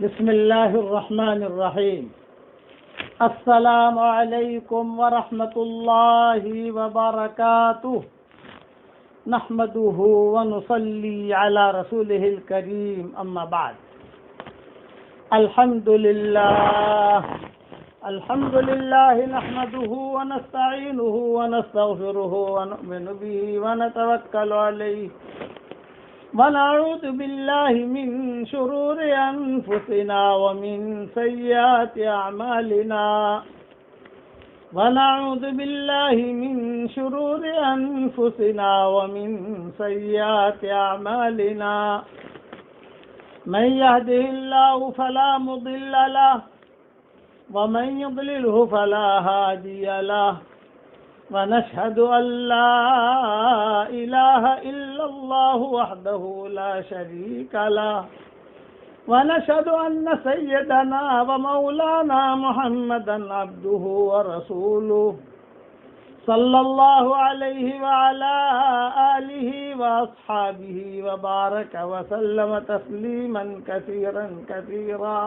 بسم الله الرحمن الرحيم. السلام عليكم ورحمة الله وبركاته. نحمده ونصلي على رسوله الكريم. أما بعد. الحمد لله نحمده ونستعينه ونستغفره ونؤمن به ونتوكل عليه ونعوذ بالله من شرور أنفسنا ومن سيئات أعمالنا ونعوذ بالله من شرور أنفسنا ومن سيئات أعمالنا من يهده الله فلا مضل له ومن يضلله فلا هادي له ونشهد أن لا إله إلا الله وحده لا شريك له ونشهد أن سيدنا ومولانا محمدا عبده ورسوله صلى الله عليه وعلى آله وأصحابه وبارك وسلم تسليما كثيرا كثيرا.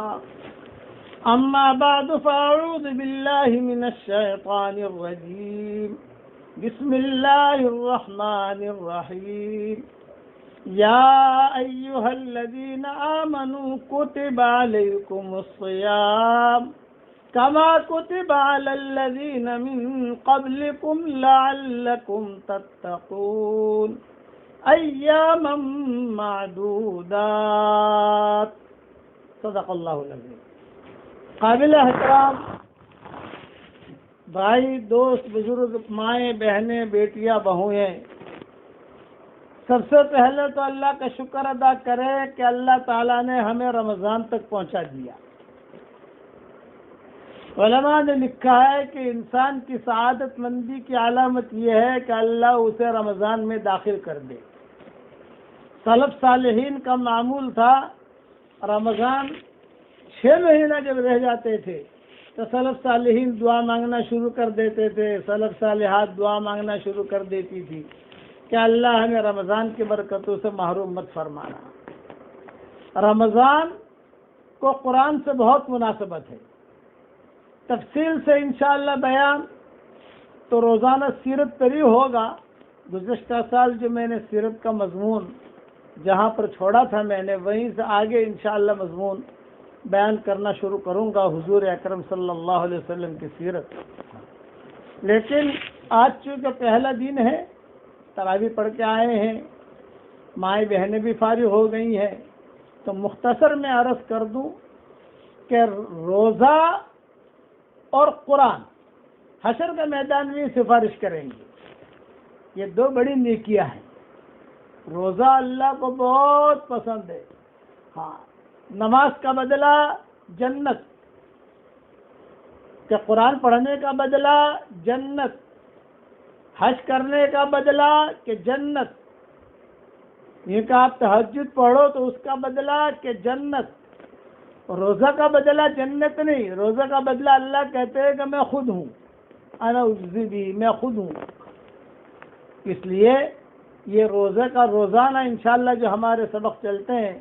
أما بعد فأعوذ بالله من الشيطان الرجيم. بسم الله الرحمن الرحيم. يا أيها الذين آمنوا كتب عليكم الصيام كما كتب على الذين من قبلكم لعلكم تتقون أياما معدودات. صدق الله العظيم. قابل احترام بھائی، دوست، بزرگ، مائیں، بہنیں، بیٹیاں، بہویں، سب سے پہلے تو اللہ کا شکر ادا کرے کہ اللہ تعالیٰ نے ہمیں رمضان تک پہنچا دیا. علماء نے لکھا ہے کہ انسان کی سعادت مندی کی علامت یہ ہے کہ اللہ اسے رمضان میں داخل کر دے. سلف صالحین کا معمول تھا، رمضان 6 مہینہ جب رہ جاتے تھے تو سلف صالحین دعا مانگنا شروع کر دیتے تھے، سلف صالحات دعا مانگنا شروع کر دیتی تھی کہ اللہ ہمیں رمضان کی برکتوں سے محروم مت فرمانا. رمضان کو قرآن سے بہت مناسبت ہے. تفصیل سے انشاءاللہ بیان تو روزانہ سیرت پر ہی ہوگا. گزشتہ سال جو میں نے سیرت کا مضمون جہاں پر چھوڑا تھا میں نے وہیں سے آگے انشاءاللہ مضمون بیان کرنا شروع کروں گا، حضور اکرم صلی اللہ علیہ وسلم کی سیرت. لیکن آج چونکہ پہلا دن ہے، تراویح پڑھ کے آئے ہیں، مائیں بہنیں بھی فارغ ہو گئی ہیں، تو مختصر میں عرض کر دوں کہ روزہ اور قرآن حشر کے میدان میں سفارش کریں گے. یہ 2 بڑی نیکیاں ہیں. روزہ اللہ کو بہت پسند ہے. ہاں، نماز کا بدلہ جنت، کہ قرآن پڑھنے کا بدلہ جنت، حج کرنے کا بدلہ کہ جنت، یہ کہ آپ تہجد پڑھو تو اس کا بدلہ کہ جنت. روزہ کا بدلہ جنت نہیں، روزہ کا بدلہ اللہ کہتے ہیں کہ میں خود ہوں، انا اجزی بھی، میں خود ہوں. اس لیے یہ روزہ کا روزانہ انشاءاللہ جو ہمارے سبق چلتے ہیں،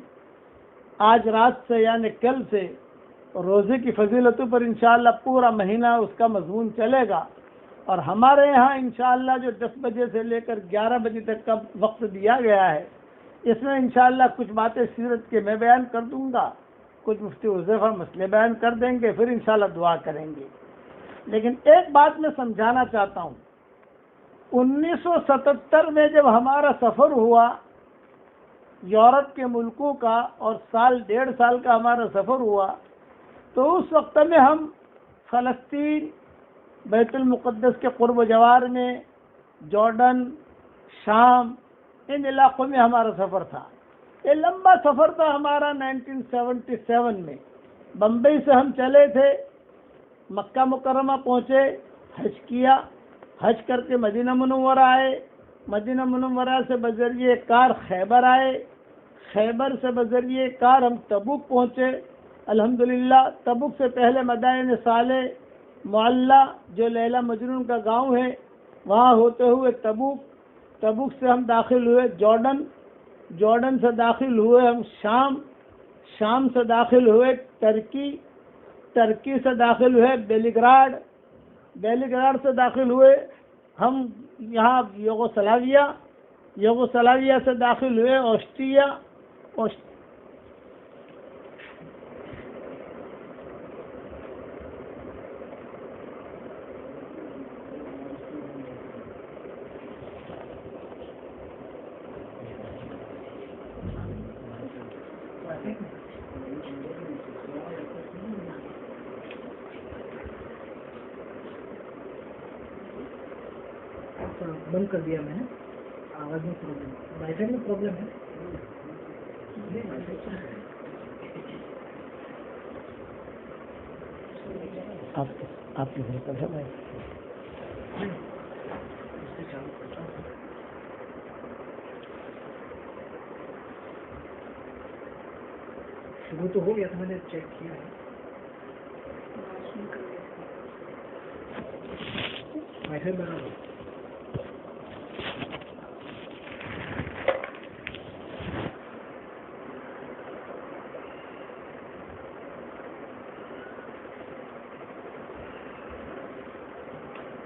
آج رات سے یعنی کل سے روزے کی فضیلتوں پر انشاءاللہ پورا مہینہ اس کا مضمون چلے گا. اور ہمارے یہاں انشاءاللہ جو 10 بجے سے لے کر 11 بجے تک کا وقت دیا گیا ہے، اس میں انشاءاللہ کچھ باتیں سیرت کے میں بیان کر دوں گا، کچھ مفتی حذیفہ مسئلے بیان کر دیں گے، پھر انشاءاللہ دعا کریں گے. لیکن ایک بات میں سمجھانا چاہتا ہوں. 1977 میں جب ہمارا سفر ہوا یورپ کے ملکوں کا، اور 1.5 سال کا ہمارا سفر ہوا، تو اس وقت میں ہم فلسطین، بیت المقدس کے قرب و جوار میں، جارڈن، شام، ان علاقوں میں ہمارا سفر تھا. یہ لمبا سفر تھا ہمارا. 1977 میں بمبئی سے ہم چلے تھے، مکہ مکرمہ پہنچے، حج کیا، حج کر کے مدینہ منورہ آئے، مدینہ منورہ سے بذریعہ کار خیبر آئے، خیبر سے بذریعہ کار ہم تبوک پہنچے. الحمدللہ تبوک سے پہلے مدائن صالح، معلّہ جو لیلا مجنون کا گاؤں ہے، وہاں ہوتے ہوئے تبوک سے ہم داخل ہوئے جارڈن سے داخل ہوئے ہم شام سے داخل ہوئے ترکی، ترکی سے داخل ہوئے بیلگراڈ، بیلگراڈ سے داخل ہوئے ہم یہاں یوگوسلاویا، یوگوسلاویا سے داخل ہوئے آسٹریا، بند کر دیا میں نے، آواز میں پرابلم، وائی فائی میں پرابلم ہے. آپ کی ضرورت ہے بھائی. شروع تو ہو گیا تھا، میں نے چیک کیا ہے. وائی فائی برابر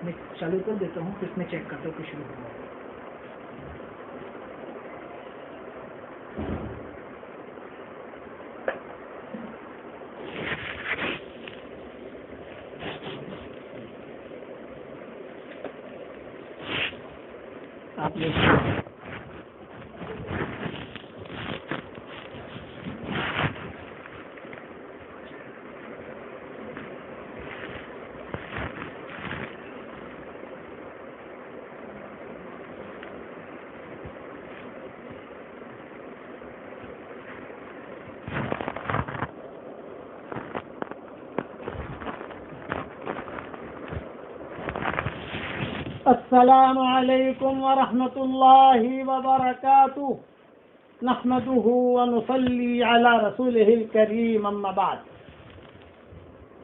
میں چالو کر دیتا ہوں، پھر میں چیک کرتا ہوں کہ شروع ہوا. آپ نے السلام علیکم ورحمۃ اللہ وبرکاتہ. نحمده ونصلی علی رسولہ الکریم، اما بعد.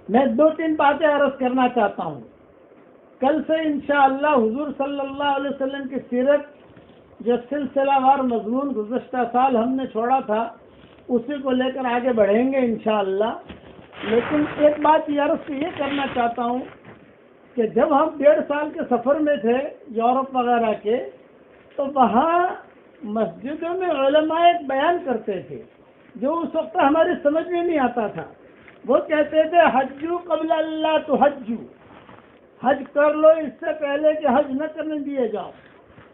میں 2-3 باتیں عرض کرنا چاہتا ہوں. کل سے انشاءاللہ حضور صلی اللہ علیہ وسلم کی سیرت، جو سلسلہ وار مضمون گزشتہ سال ہم نے چھوڑا تھا، اسی کو لے کر آگے بڑھیں گے انشاءاللہ. لیکن ایک بات یہ کرنا چاہتا ہوں کہ جب ہم 1.5 سال کے سفر میں تھے یورپ وغیرہ کے، تو وہاں مسجدوں میں علماء ایک بیان کرتے تھے جو اس وقت ہماری سمجھ میں نہیں آتا تھا. وہ کہتے تھے حجو قبل اللہ تحجو، حج کر لو اس سے پہلے کہ حج نہ کرنے دیے جاؤ.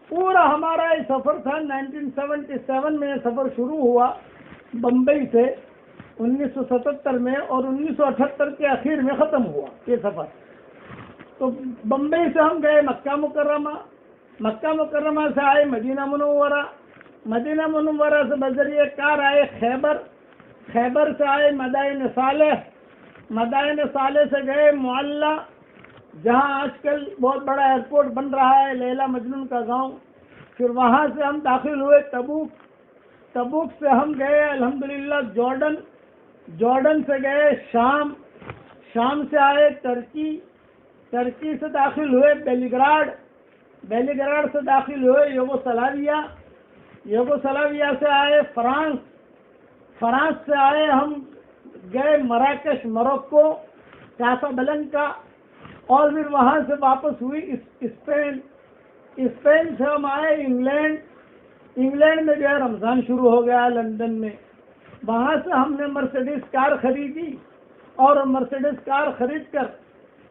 پورا ہمارا یہ سفر تھا. 1977 میں یہ سفر شروع ہوا بمبئی سے، 1977 میں، اور 1978 کے اخیر میں ختم ہوا یہ سفر. تو بمبئی سے ہم گئے مکہ مکرمہ، مکہ مکرمہ سے آئے مدینہ منورہ، مدینہ منورہ سے بذریعہ کار آئے خیبر، خیبر سے آئے مدائن صالح، مدائن صالح سے گئے معلی، جہاں آج کل بہت بڑا ایئرپورٹ بن رہا ہے، لیلا مجنون کا گاؤں. پھر وہاں سے ہم داخل ہوئے تبوک، تبوک سے ہم گئے الحمدللہ جارڈن، جارڈن سے گئے شام، شام سے آئے ترکی، ترکی سے داخل ہوئے بیلگراڈ، بیلگراڈ سے داخل ہوئے یوگوسلاویا، یوگوسلاویا سے آئے فرانس، فرانس سے آئے ہم گئے مراکش موروکو، کاسابلنکا، اور پھر وہاں سے واپس ہوئی اسپین، اسپین سے ہم آئے انگلینڈ، انگلینڈ میں جو ہے رمضان شروع ہو گیا لندن میں. وہاں سے ہم نے مرسیڈیز کار خریدی، اور مرسیڈیز کار خرید کر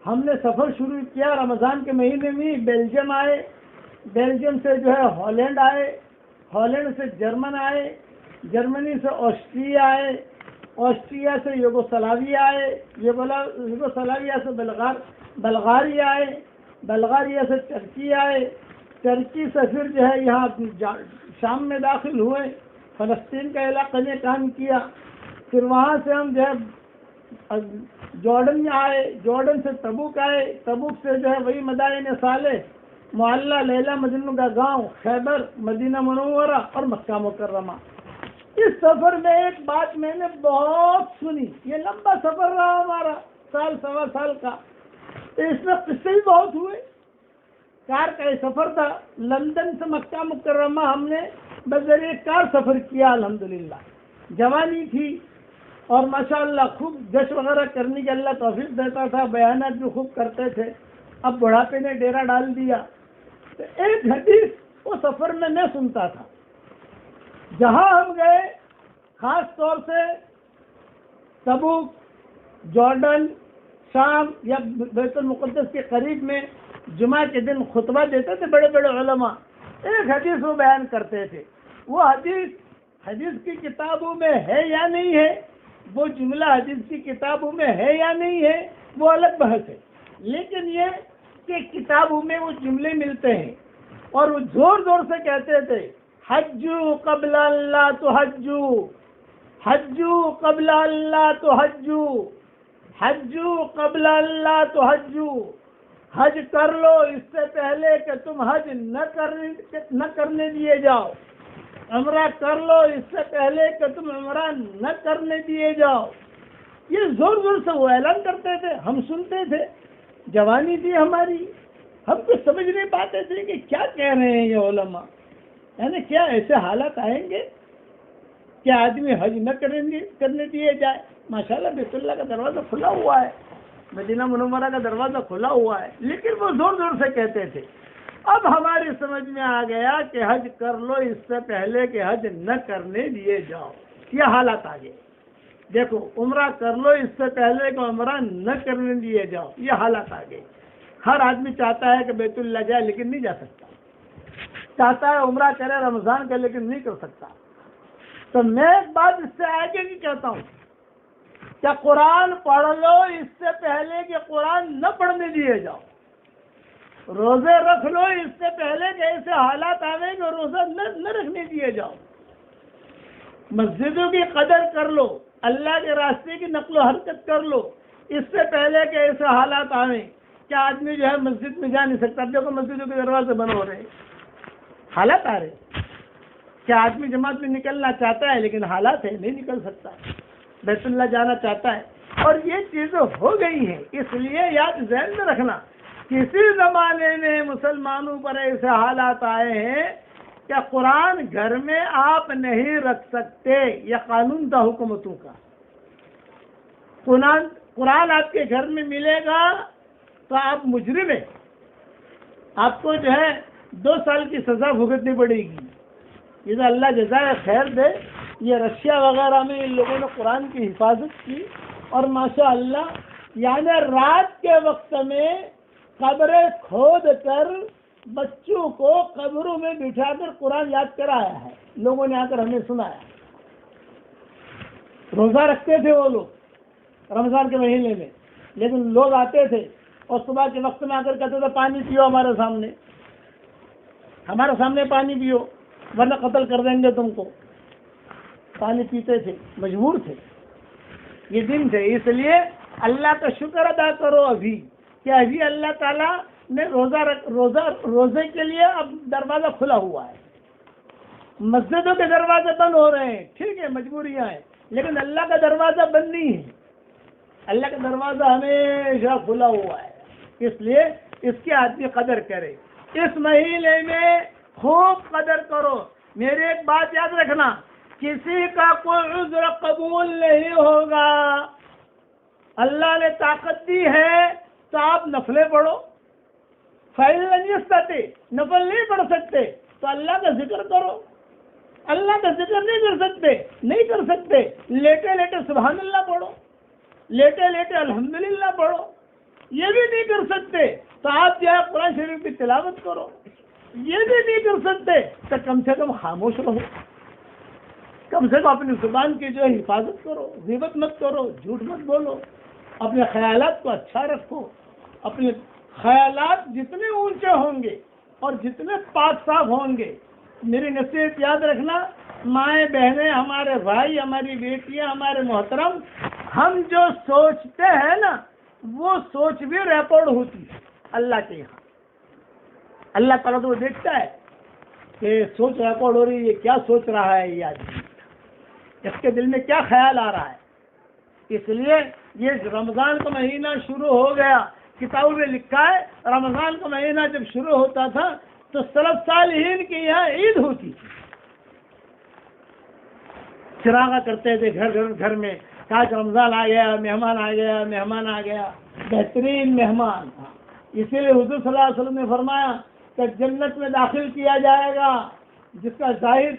ہم نے سفر شروع کیا. رمضان کے مہینے میں بیلجیم آئے، بیلجیم سے جو ہے ہالینڈ آئے، ہالینڈ سے جرمن آئے، جرمنی سے آسٹریا آئے، آسٹریا سے یوگوسلاویا آئے، یوگوسلاویا سے بلغاریہ آئے، بلغاریہ سے ترکی آئے، ترکی سے پھر جو ہے یہاں شام میں داخل ہوئے، فلسطین کا علاقہ نے کام کیا. پھر وہاں سے ہم جو ہے جارڈن میں آئے، جارڈن سے تبوک آئے، تبوک سے جو ہے وہی مدائن صالح، معلی، لیلا مجنون کا گاؤں، خیبر، مدینہ منورہ اور مکہ مکرمہ. اس سفر میں ایک بات میں نے بہت سنی، یہ لمبا سفر رہا ہمارا، سال سوا سال کا. اس میں قصے بھی بہت ہوئے. کار کا یہ سفر تھا، لندن سے مکہ مکرمہ ہم نے بذریعہ کار سفر کیا الحمدللہ. جوانی تھی، اور ماشاءاللہ خوب جش وغیرہ کرنے کی اللہ توفیق دیتا تھا، بیانات بھی خوب کرتے تھے. اب بڑھاپے نے ڈیرا ڈال دیا. تو ایک حدیث وہ سفر میں نہیں سنتا تھا. جہاں ہم گئے خاص طور سے تبوک، جارڈن، شام یا بیت المقدس کے قریب میں جمعہ کے دن خطبہ دیتے تھے بڑے بڑے علماء. ایک حدیث وہ بیان کرتے تھے. وہ حدیث کی کتابوں میں ہے یا نہیں ہے، وہ جملہ حدیث کی کتابوں میں ہے یا نہیں ہے، وہ الگ بحث ہے. لیکن یہ کہ کتابوں میں وہ جملے ملتے ہیں اور وہ زور زور سے کہتے تھے حجو قبل اللہ تحجو، حجو قبل اللہ تحجو، حجو قبل اللہ تحجو. حج کر لو اس سے پہلے کہ تم حج نہ کرنے دیے جاؤ. عمرہ کر لو اس سے پہلے کہ تم عمرہ نہ کرنے دیے جاؤ. یہ زور زور سے وہ اعلان کرتے تھے، ہم سنتے تھے. جوانی تھی ہماری، ہم کچھ سمجھ نہیں پاتے تھے کہ کیا کہہ رہے ہیں یہ علماء. یعنی کیا ایسے حالات آئیں گے کہ آدمی حج نہ کرنے دیے جائے. ماشاءاللہ بیت اللہ کا دروازہ کھلا ہوا ہے، مدینہ منورہ کا دروازہ کھلا ہوا ہے، لیکن وہ زور زور سے کہتے تھے. اب ہماری سمجھ میں آ گیا کہ حج کر لو اس سے پہلے کہ حج نہ کرنے دیے جاؤ. یہ حالات آ گئے. دیکھو عمرہ کر لو اس سے پہلے کہ عمرہ نہ کرنے دیے جاؤ. یہ حالات آ گئے. ہر آدمی چاہتا ہے کہ بیت اللہ جائے لیکن نہیں جا سکتا. چاہتا ہے عمرہ کرے رمضان کا لیکن نہیں کر سکتا. تو میں ایک بات اس سے آگے کی کہتا ہوں کہ قرآن پڑھ لو اس سے پہلے کہ قرآن نہ پڑھنے دیے جاؤ. روزے رکھ لو اس سے پہلے کہ ایسے حالات آئیں کہ روزہ نہ رکھنے دیے جاؤ. مسجدوں کی قدر کر لو، اللہ کے راستے کی نقل و حرکت کر لو اس سے پہلے کہ ایسے حالات آئیں کہ آدمی جو ہے مسجد میں جا نہیں سکتا. اب دیکھو مسجدوں کے دروازے بند ہو رہے ہیں، حالات آ رہے کہ آدمی جماعت میں نکلنا چاہتا ہے لیکن حالات ہے نہیں نکل سکتا. بیت اللہ جانا چاہتا ہے اور یہ چیزیں ہو گئی ہیں. اس لیے یاد ذہن میں رکھنا، کسی زمانے میں مسلمانوں پر ایسے حالات آئے ہیں کہ قرآن گھر میں آپ نہیں رکھ سکتے. یہ قانون تھا حکومتوں کا. قرآن آپ کے گھر میں ملے گا تو آپ مجرم ہیں، آپ کو جو ہے 2 سال کی سزا بھگتنی پڑے گی. یہ تو اللہ جزائے خیر دے. یہ رشیا وغیرہ میں ان لوگوں نے قرآن کی حفاظت کی اور ماشاء اللہ یعنی رات کے وقت میں قبریں کھود کر بچوں کو قبروں میں بٹھا کر قرآن یاد کرایا ہے. لوگوں نے آ کر ہمیں سنایا. روزہ رکھتے تھے وہ لوگ رمضان کے مہینے میں، لیکن لوگ آتے تھے اور صبح کے وقت میں آ کر کہتے تھے پانی پیو ہمارے سامنے پانی پیو ورنہ قتل کر دیں گے تم کو. پانی پیتے تھے، مجبور تھے. یہ دن تھے. اس لیے اللہ کا شکر ادا کرو ابھی کہ ابھی اللہ تعالیٰ نے روزے کے لیے اب دروازہ کھلا ہوا ہے. مسجدوں کے دروازے بند ہو رہے ہیں، ٹھیک ہے مجبوریاں ہیں، لیکن اللہ کا دروازہ بند نہیں ہے. اللہ کا دروازہ ہمیشہ کھلا ہوا ہے. اس لیے اس کی آدمی قدر کرے. اس مہینے میں خوب قدر کرو. میری ایک بات یاد رکھنا، کسی کا کوئی عذر قبول نہیں ہوگا. اللہ نے طاقت دی ہے تو آپ نفلیں پڑھو. نفل نہیں پڑھ سکتے تو اللہ کا ذکر کرو. اللہ کا ذکر نہیں کر سکتے لیٹے لیٹے سبحان اللہ پڑھو، لیٹے لیٹے الحمدللہ پڑھو. یہ بھی نہیں کر سکتے تو آپ جو ہے قرآن شریف کی تلاوت کرو. یہ بھی نہیں کر سکتے تو کم سے کم خاموش رہو. کم سے کم اپنی زبان کی جو ہے حفاظت کرو، غیبت مت کرو، جھوٹ مت بولو، اپنے خیالات کو اچھا رکھو. اپنے خیالات جتنے اونچے ہوں گے اور جتنے پاک صاف ہوں گے، میری نصیحت یاد رکھنا، مائیں بہنیں، ہمارے بھائی، ہماری بیٹیاں، ہمارے محترم، ہم جو سوچتے ہیں نا وہ سوچ بھی ریکارڈ ہوتی ہے اللہ کے یہاں. اللہ تعالیٰ تو وہ دیکھتا ہے کہ سوچ ریکارڈ ہو رہی ہے، کیا سوچ رہا ہے یہ آدمی، اس کے دل میں کیا خیال آ رہا ہے. اس لیے یہ رمضان کا مہینہ شروع ہو گیا. کتابوں میں لکھا ہے رمضان کا مہینہ جب شروع ہوتا تھا تو سلف صالحین کے یہاں عید ہوتی تھی. چراغا کرتے تھے گھر میں، کاش رمضان آ گیا، مہمان آ گیا، مہمان آ گیا، بہترین مہمان. اسی لیے حضور صلی اللہ علیہ وسلم نے فرمایا کہ جنت میں داخل کیا جائے گا جس کا ظاہر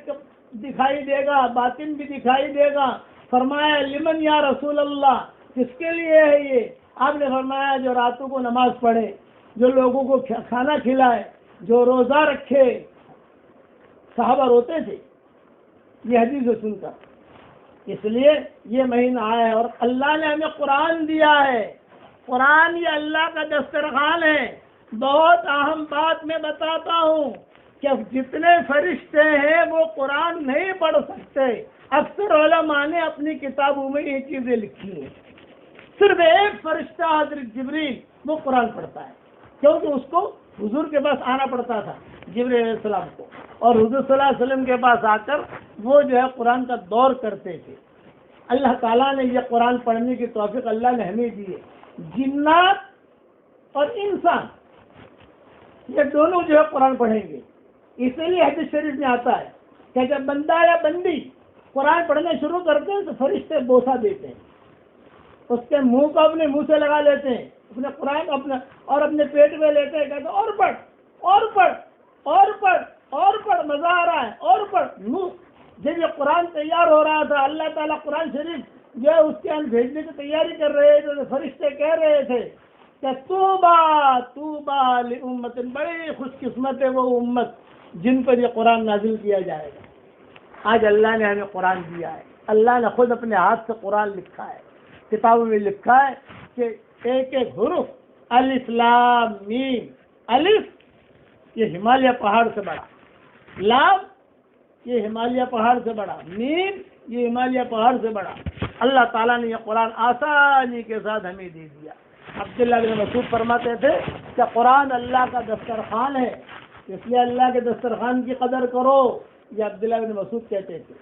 دکھائی دے گا، باطن بھی دکھائی دے گا. فرمایا لمن یا رسول اللہ، کس کے لیے ہے یہ؟ آپ نے فرمایا جو راتوں کو نماز پڑھے، جو لوگوں کو کھانا کھلائے، جو روزہ رکھے. صحابہ روتے تھے یہ حدیث کو سن کر. اس لیے یہ مہینہ آیا ہے اور اللہ نے ہمیں قرآن دیا ہے. قرآن یہ اللہ کا دسترخوان ہے. بہت اہم بات میں بتاتا ہوں کہ جتنے فرشتے ہیں وہ قرآن نہیں پڑھ سکتے. اکثر علماء نے اپنی کتابوں میں یہ چیزیں لکھی ہیں. صرف ایک فرشتہ حضرت جبریل وہ قرآن پڑھتا ہے، کیونکہ اس کو حضور کے پاس آنا پڑتا تھا جبریل علیہ السلام کو، اور حضور صلی اللہ علیہ وسلم کے پاس آ کر وہ جو ہے قرآن کا دور کرتے تھے. اللہ تعالیٰ نے یہ قرآن پڑھنے کی توفیق اللہ نے ہمیں دی ہے. جنات اور انسان یہ دونوں جو ہے قرآن پڑھیں گے. اسی لیے حدیث شریف میں آتا ہے کہ جب بندہ یا بندی قرآن پڑھنا شروع کرتے ہیں تو فرشتے بوسہ دیتے ہیں، اس کے منہ کو اپنے منہ سے لگا لیتے ہیں، اپنے قرآن اپنا اور اپنے پیٹ میں لیتے ہیں، کہتے ہیں اور پڑھ اور پڑھ اور پڑھ اور پڑھ، مزہ آ رہا ہے اور پڑھ. جب یہ قرآن تیار ہو رہا تھا، اللہ تعالیٰ قرآن شریف جو ہے اس کے اندر بھیجنے کی تیاری کر رہے تھے، تو فرشتے کہہ رہے تھے کہ توبہ توبہ لامت، بڑی خوش قسمت ہے وہ امت جن پر یہ قرآن نازل کیا جائے گا. آج اللہ نے ہمیں قرآن دیا ہے. اللہ نے خود اپنے ہاتھ سے قرآن لکھا ہے. کتابوں میں لکھا ہے کہ ایک ایک حرف الف لام میم. الف یہ ہمالیہ پہاڑ سے بڑا، لام یہ ہمالیہ پہاڑ سے بڑا، میم یہ ہمالیہ پہاڑ سے بڑا. اللہ تعالیٰ نے یہ قرآن آسانی کے ساتھ ہمیں دے دیا. عبداللہ بن مسعود فرماتے تھے کہ قرآن اللہ کا دسترخوان ہے، اس لیے اللہ کے دسترخوان کی قدر کرو. یہ عبداللہ بن مسعود کہتے تھے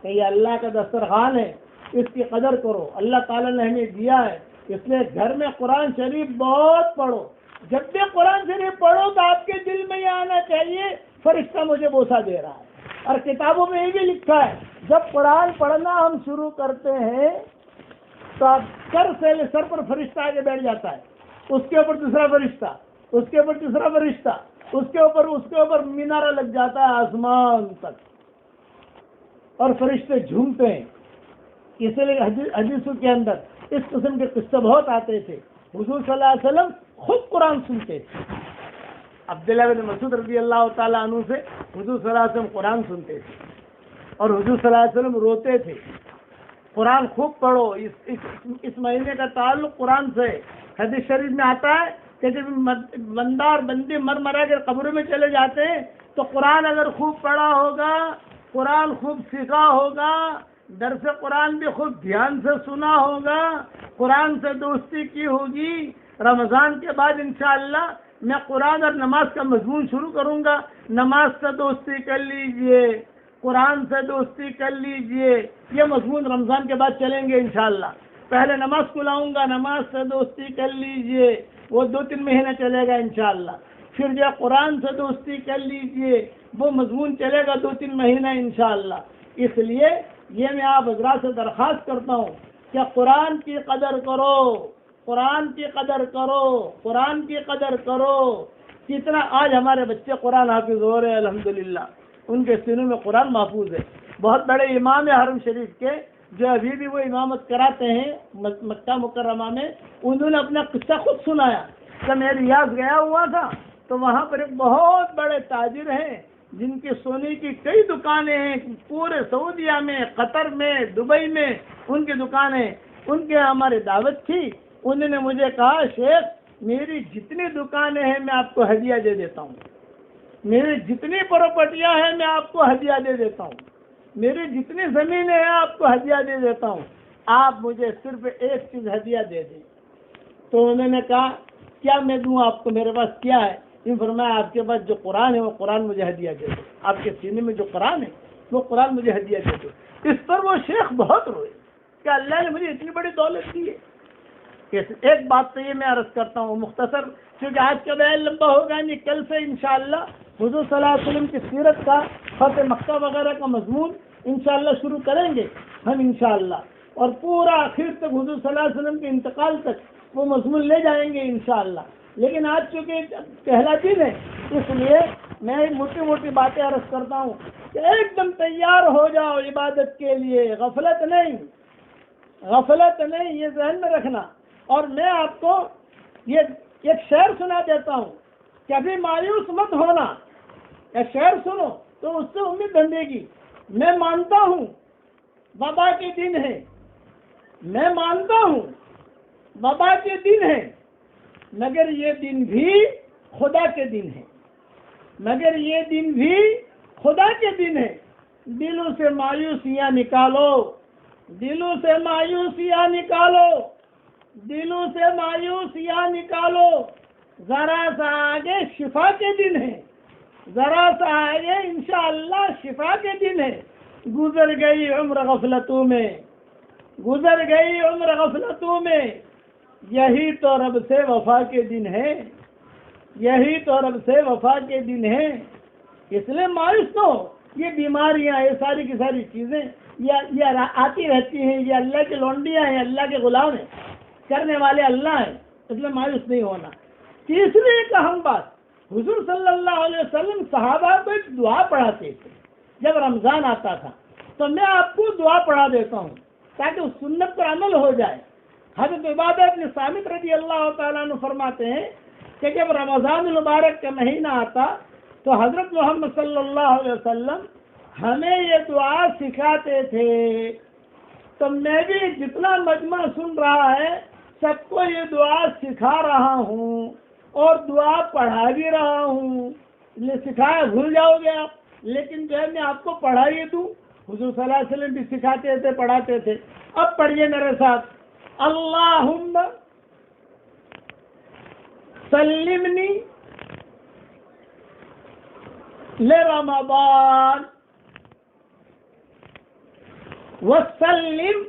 کہ یہ اللہ کا دسترخوان ہے، اس کی قدر کرو. اللہ تعالیٰ نے ہمیں دیا ہے، اس لیے گھر میں قرآن شریف بہت پڑھو. جب بھی قرآن شریف پڑھو تو آپ کے دل میں یہ آنا چاہیے فرشتہ مجھے بوسہ دے رہا ہے. اور کتابوں میں یہ بھی لکھا ہے جب قرآن پڑھنا ہم شروع کرتے ہیں تو سر پر فرشتہ آگے بیٹھ جاتا ہے، اس کے اوپر دوسرا فرشتہ، اس کے اوپر تیسرا فرشتہ، اس کے اوپر مینارہ لگ جاتا ہے آسمان تک، اور فرشتے جھومتے ہیں. اس لیے حدیثوں کے اندر اس قسم کے قصے بہت آتے تھے. حضور صلی اللہ علیہ وسلم خود قرآن سنتے تھے. عبداللہ بن مسعود رضی اللہ تعالیٰ عنہ سے حضور صلی اللہ علیہ وسلم قرآن سنتے تھے اور حضور صلی اللہ علیہ وسلم روتے تھے. قرآن خوب پڑھو. اس مہینے کا تعلق قرآن سے. حدیث شریف میں آتا ہے کہ جب بندہ اور بندی مر کے قبروں میں چلے جاتے ہیں تو قرآن اگر خوب پڑھا ہوگا، قرآن خوب سیکھا ہوگا، درس قرآن بھی خوب دھیان سے سنا ہوگا، قرآن سے دوستی کی ہوگی، رمضان کے بعد انشاءاللہ میں قرآن اور نماز کا مضمون شروع کروں گا. نماز سے دوستی کر لیجئے، قرآن سے دوستی کر لیجئے. یہ مضمون رمضان کے بعد چلیں گے انشاءاللہ. پہلے نماز کو لاؤں گا، نماز سے دوستی کر لیجئے، وہ 2-3 مہینے چلے گا انشاءاللہ. پھر جو قرآن سے دوستی کر لیجئے، وہ مضمون چلے گا 2-3 مہینہ انشاءاللہ. اس لیے یہ میں آپ حضرات سے درخواست کرتا ہوں کہ قرآن کی قدر کرو، قرآن کی قدر کرو، قرآن کی قدر کرو. کتنا آج ہمارے بچے قرآن حافظ ہو رہے ہیں الحمدللہ، ان کے سینوں میں قرآن محفوظ ہے. بہت بڑے امام حرم شریف کے جو ابھی بھی وہ امامت کراتے ہیں مکہ مکرمہ میں، انہوں نے اپنا قصہ خود سنایا کہ میں ریاض گیا ہوا تھا تو وہاں پر ایک بہت بڑے تاجر ہیں جن کی سونے کی کئی دکانیں ہیں پورے سعودیہ میں، قطر میں، دبئی میں ان کی دکانیں. ان کے ہماری دعوت تھی. انہوں نے مجھے کہا شیخ میری جتنی دکانیں ہیں میں آپ کو ہدیہ دے دیتا ہوں، میری جتنی پراپرٹیاں ہیں میں آپ کو ہدیہ دے دیتا ہوں، میری جتنی زمینیں ہیں آپ کو ہدیہ دے دیتا ہوں، آپ مجھے صرف ایک چیز ہدیہ دے دیں. تو انہوں نے کہا کیا میں دوں آپ کو، میرے پاس کیا ہے؟ فرمایا آپ کے پاس جو قرآن ہے وہ قرآن مجھے ہدیہ دے دو. آپ کے سینے میں جو قرآن ہے وہ قرآن مجھے ہدیہ دے دو. اس پر وہ شیخ بہت روئے کہ اللہ نے مجھے اتنی بڑی دولت دی ہے. ایک بات تو یہ میں عرض کرتا ہوں مختصر، کیونکہ آج کا بیان لمبا ہوگا نہیں. کل سے انشاءاللہ حضور صلی اللہ علیہ وسلم کی سیرت کا، فتح مکہ وغیرہ کا مضمون انشاءاللہ شروع کریں گے ہم انشاءاللہ. اور پورا آخر تک حضور صلی اللہ علیہ وسلم کے انتقال تک وہ مضمون لے جائیں گے انشاءاللہ. لیکن آج چونکہ پہلا دن ہے اس لیے میں موٹی موٹی باتیں عرض کرتا ہوں کہ ایک دم تیار ہو جاؤ عبادت کے لیے. غفلت نہیں، یہ ذہن میں رکھنا. اور میں آپ کو یہ ایک شعر سنا دیتا ہوں، کبھی مایوس مت ہونا. ایک شعر سنو تو اس سے امید بندھے گی. میں مانتا ہوں وبا کے دن ہے، میں مانتا ہوں وبا کے دن ہے، مگر یہ دن بھی خدا کے دن ہے، مگر یہ دن بھی خدا کے دن ہے. دلوں سے مایوسیاں نکالو، دلوں سے مایوسیاں نکالو، دلوں سے مایوسیاں نکالو. ذرا سا آگے شفا کے دن ہے، ذرا سا آگے انشاءاللہ شفا کے دن ہے. گزر گئی عمر غفلتوں میں، گزر گئی عمر غفلتوں میں، یہی تو رب سے وفا کے دن ہے، یہی تو رب سے وفا کے دن ہے. اس لیے مایوس نہ ہو. یہ بیماریاں، یہ ساری کی ساری چیزیں یہ آتی رہتی ہیں. یہ اللہ کی لونڈیاں ہیں، اللہ کے غلام ہیں، کرنے والے اللہ ہیں. اس لیے مایوس نہیں ہونا. تیسری ایک اہم بات، حضور صلی اللہ علیہ وسلم صحابہ کو ایک دعا پڑھاتے تھے جب رمضان آتا تھا. تو میں آپ کو دعا پڑھا دیتا ہوں تاکہ اس سنت پر عمل ہو جائے. حضرت عبادہ بن صامت رضی اللہ تعالیٰ عنہ فرماتے ہیں کہ جب رمضان المبارک کا مہینہ آتا تو حضرت محمد صلی اللہ علیہ وسلم ہمیں یہ دعا سکھاتے تھے. تو میں بھی جتنا مجمع سن رہا ہے سب کو یہ دعا سکھا رہا ہوں اور دعا پڑھا بھی رہا ہوں. یہ سکھایا بھول جاؤ گے آپ، لیکن جو ہے میں آپ کو پڑھائیے دوں. حضور صلی اللہ علیہ وسلم بھی سکھاتے تھے، پڑھاتے تھے. اب پڑھیے میرے ساتھ، اللہم سلمنی لرمضان وسلم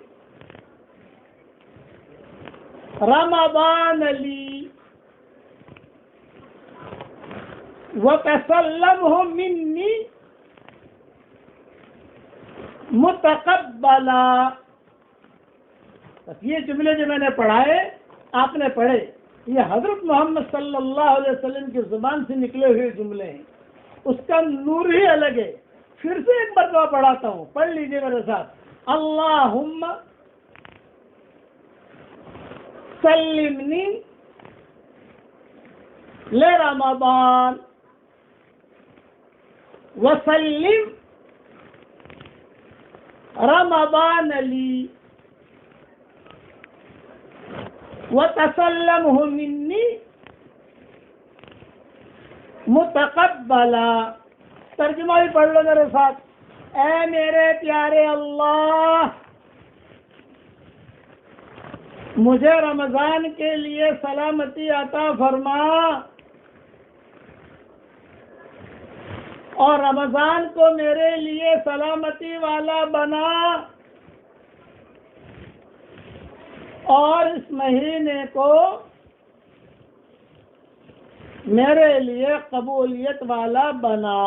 رمضان لی وتسلمه منی متقبلا. یہ جملے جو میں نے پڑھائے آپ نے پڑھے، یہ حضرت محمد صلی اللہ علیہ وسلم کی زبان سے نکلے ہوئے جملے ہیں. اس کا نور ہی الگ ہے. پھر سے ایک مرتبہ پڑھاتا ہوں، پڑھ لیجئے میرے ساتھ. اللہم سلمنی لرمضان وسلم رمضان لی وتسلمه منی متقبلا. ترجمہ بھی پڑھ لو میرے ساتھ. اے میرے پیارے اللہ، مجھے رمضان کے لیے سلامتی عطا فرما اور رمضان کو میرے لیے سلامتی والا بنا اور اس مہینے کو میرے لیے قبولیت والا بنا.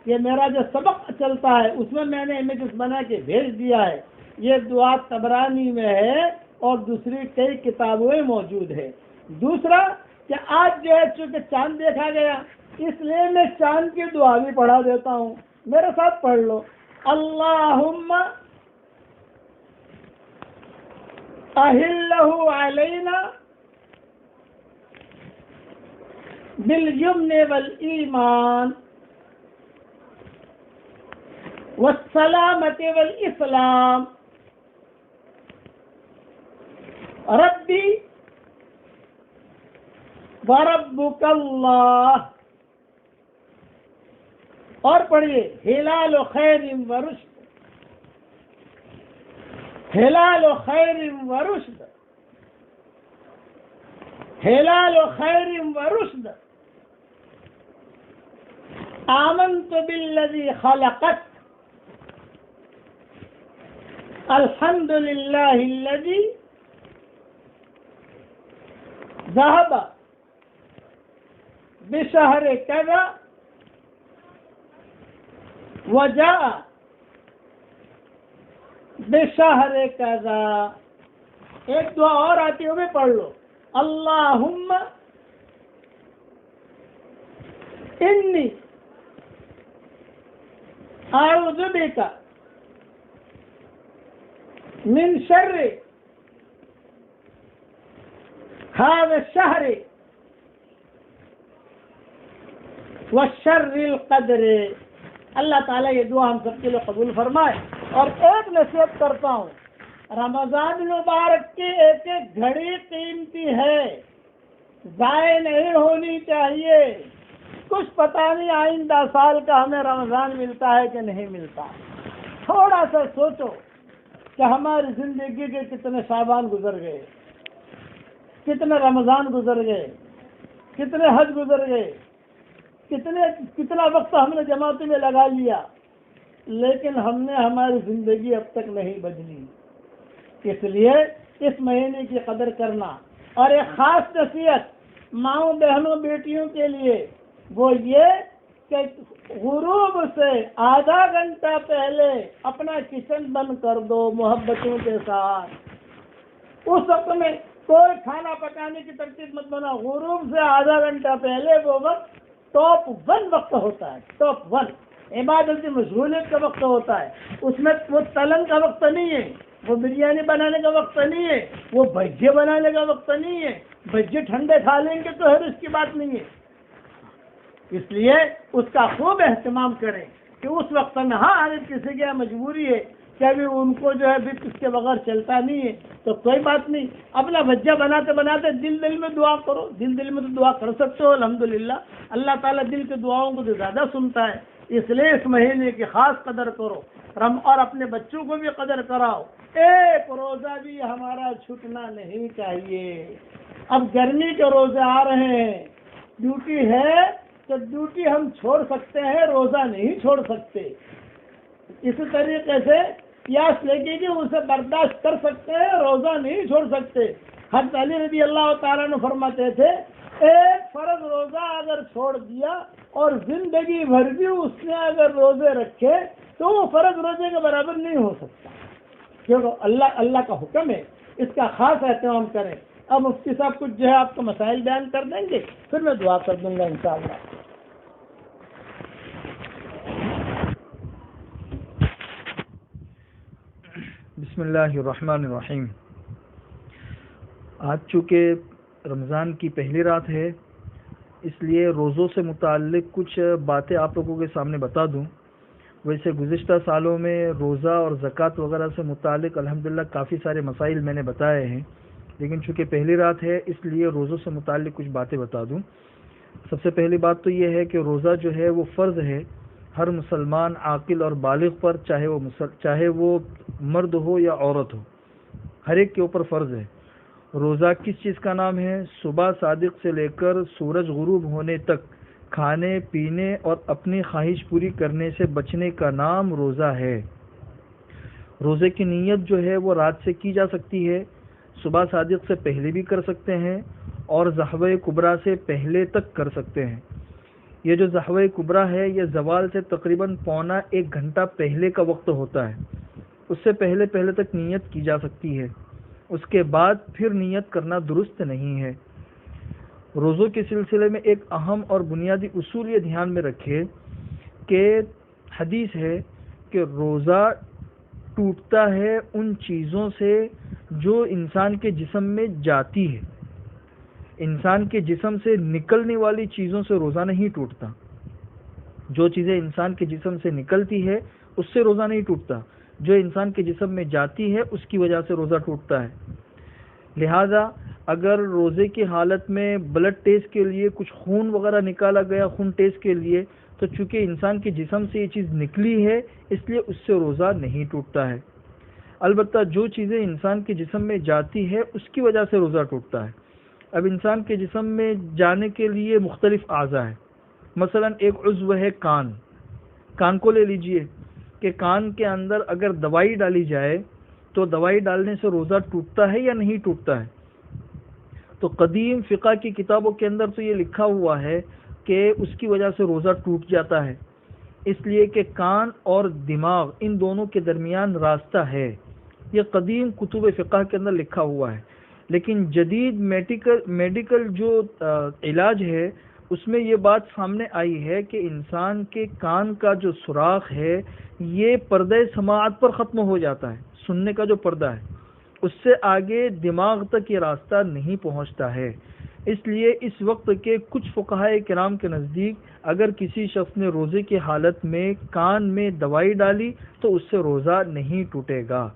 یہ میرا جو سبق چلتا ہے اس میں نے امیجز بنا کے بھیج دیا ہے. یہ دعا طبرانی میں ہے اور دوسری کئی کتابوں میں موجود ہے. دوسرا کہ آج جو ہے چونکہ چاند دیکھا گیا اس لیے میں چاند کی دعا بھی پڑھا دیتا ہوں. میرے ساتھ پڑھ لو. اللہم اہلہ علینا بالیمن والایمان والسلامت والاسلام ربی وربک اللہ. اور پڑھیے ہلال خیر و رشد، ہلال خیر و رشد، ہلال خیر و رشد. آمنت بالذی خلقت الحمد للہ الذی ذهب بشہر کذا وجاء بشہر کذا. ایک دعا اور آتی ہے، وہ بھی پڑھ لو. اللہم انی اعوذ بک من شر هذا الشہر وشر القدر. اللہ تعالیٰ یہ دعا ہم سب کے لیے قبول فرمائے. اور ایک نصیحت کرتا ہوں، رمضان مبارک کی ایک ایک گھڑی قیمتی ہے، ضائع نہیں ہونی چاہیے. کچھ پتہ نہیں آئندہ سال کا ہمیں رمضان ملتا ہے کہ نہیں ملتا. تھوڑا سا سوچو کہ ہماری زندگی کے کتنے شعبان گزر گئے، کتنے رمضان گزر گئے، کتنے حج گزر گئے، کتنا وقت ہم نے جماعتوں میں لگا لیا، لیکن ہم نے ہماری زندگی اب تک نہیں بدلی. اس لیے اس مہینے کی قدر کرنا. اور ایک خاص نصیحت ماؤں بہنوں بیٹیوں کے لیے وہ یہ کہ غروب سے آدھا گھنٹہ پہلے اپنا کچن بند کر دو محبتوں کے ساتھ. اس وقت میں کوئی کھانا پکانے کی ترتیب مت بنا. غروب سے آدھا گھنٹہ پہلے وہ وقت ٹاپ 1 وقت ہوتا ہے. ٹاپ 1 عبادت کی مشغولیت کا وقت ہوتا ہے. اس میں وہ تلن کا وقت نہیں ہے، وہ بریانی بنانے کا وقت نہیں ہے، وہ بھجے بنانے کا وقت نہیں ہے. بھجے ٹھنڈے کھا لیں گے تو ہر اس کی بات نہیں ہے. اس لیے اس کا خوب اہتمام کریں کہ اس وقت میں ہاں اگر کسی کی مجبوری ہے کہ ابھی ان کو جو ہے بھی اس کے بغیر چلتا نہیں ہے تو کوئی بات نہیں. اپنا بھجا بناتے بناتے دل میں دعا کرو. دل میں تو دعا کر سکتے ہو الحمدللہ. اللہ تعالیٰ دل کے دعاؤں کو تو زیادہ سنتا ہے. اس لیے اس مہینے کی خاص قدر کرو اور اپنے بچوں کو بھی قدر کراؤ. ایک روزہ بھی ہمارا چھوٹنا نہیں چاہیے. اب گرمی کے روزے آ رہے ہیں، ڈیوٹی ہے تو ڈیوٹی ہم چھوڑ سکتے ہیں، روزہ نہیں چھوڑ سکتے. اسی طریقے سے پیاس لگے گی اسے برداشت کر سکتے ہیں، روزہ نہیں چھوڑ سکتے. حضرت علی رضی اللہ تعالیٰ نے فرماتے تھے ایک فرض روزہ اگر چھوڑ دیا اور زندگی بھر بھی اس نے اگر روزے رکھے تو وہ فرض روزے کے برابر نہیں ہو سکتا، کیونکہ اللہ کا حکم ہے. اس کا خاص اہتمام کریں. اب مفتی صاحب کچھ جو ہے آپ کو مسائل بیان کر دیں گے، پھر میں دعا کر دوں گا انشاءاللہ. بسم اللہ الرحمن الرحیم. آج چونکہ رمضان کی پہلی رات ہے اس لیے روزوں سے متعلق کچھ باتیں آپ لوگوں کے سامنے بتا دوں. ویسے گزشتہ سالوں میں روزہ اور زکوٰۃ وغیرہ سے متعلق الحمدللہ کافی سارے مسائل میں نے بتائے ہیں، لیکن چونکہ پہلی رات ہے اس لیے روزوں سے متعلق کچھ باتیں بتا دوں. سب سے پہلی بات تو یہ ہے کہ روزہ جو ہے وہ فرض ہے ہر مسلمان عاقل اور بالغ پر، چاہے وہ مرد ہو یا عورت ہو، ہر ایک کے اوپر فرض ہے. روزہ کس چیز کا نام ہے؟ صبح صادق سے لے کر سورج غروب ہونے تک کھانے پینے اور اپنی خواہش پوری کرنے سے بچنے کا نام روزہ ہے. روزے کی نیت جو ہے وہ رات سے کی جا سکتی ہے، صبح صادق سے پہلے بھی کر سکتے ہیں اور ضحوہ کبریٰ سے پہلے تک کر سکتے ہیں. یہ جو ضحوہ کبریٰ ہے یہ زوال سے تقریباً پونا 1 گھنٹہ پہلے کا وقت ہوتا ہے. اس سے پہلے تک نیت کی جا سکتی ہے، اس کے بعد پھر نیت کرنا درست نہیں ہے. روزوں کے سلسلے میں ایک اہم اور بنیادی اصول یہ دھیان میں رکھے کہ حدیث ہے کہ روزہ ٹوٹتا ہے ان چیزوں سے جو انسان کے جسم میں جاتی ہے. انسان کے جسم سے نکلنے والی چیزوں سے روزہ نہیں ٹوٹتا. جو چیزیں انسان کے جسم سے نکلتی ہے اس سے روزہ نہیں ٹوٹتا، جو انسان کے جسم میں جاتی ہے اس کی وجہ سے روزہ ٹوٹتا ہے. لہذا اگر روزے کی حالت میں بلڈ ٹیسٹ کے لیے کچھ خون وغیرہ نکالا گیا، خون ٹیسٹ کے لیے، تو چونکہ انسان کے جسم سے یہ چیز نکلی ہے اس لیے اس سے روزہ نہیں ٹوٹتا ہے. البتہ جو چیزیں انسان کے جسم میں جاتی ہے اس کی وجہ سے روزہ ٹوٹتا ہے. اب انسان کے جسم میں جانے کے لیے مختلف اعضاء ہیں. مثلا ایک عضو ہے کان کو لے لیجئے کہ کان کے اندر اگر دوائی ڈالی جائے تو دوائی ڈالنے سے روزہ ٹوٹتا ہے یا نہیں ٹوٹتا ہے؟ تو قدیم فقہ کی کتابوں کے اندر تو یہ لکھا ہوا ہے کہ اس کی وجہ سے روزہ ٹوٹ جاتا ہے، اس لیے کہ کان اور دماغ ان دونوں کے درمیان راستہ ہے. یہ قدیم کتب فقہ کے اندر لکھا ہوا ہے، لیکن جدید میڈیکل جو علاج ہے اس میں یہ بات سامنے آئی ہے کہ انسان کے کان کا جو سوراخ ہے یہ پردہ سماعت پر ختم ہو جاتا ہے، سننے کا جو پردہ ہے اس سے آگے دماغ تک یہ راستہ نہیں پہنچتا ہے۔ اس لیے اس وقت کے کچھ فقہائے کرام کے نزدیک اگر کسی شخص نے روزے کی حالت میں کان میں دوائی ڈالی تو اس سے روزہ نہیں ٹوٹے گا۔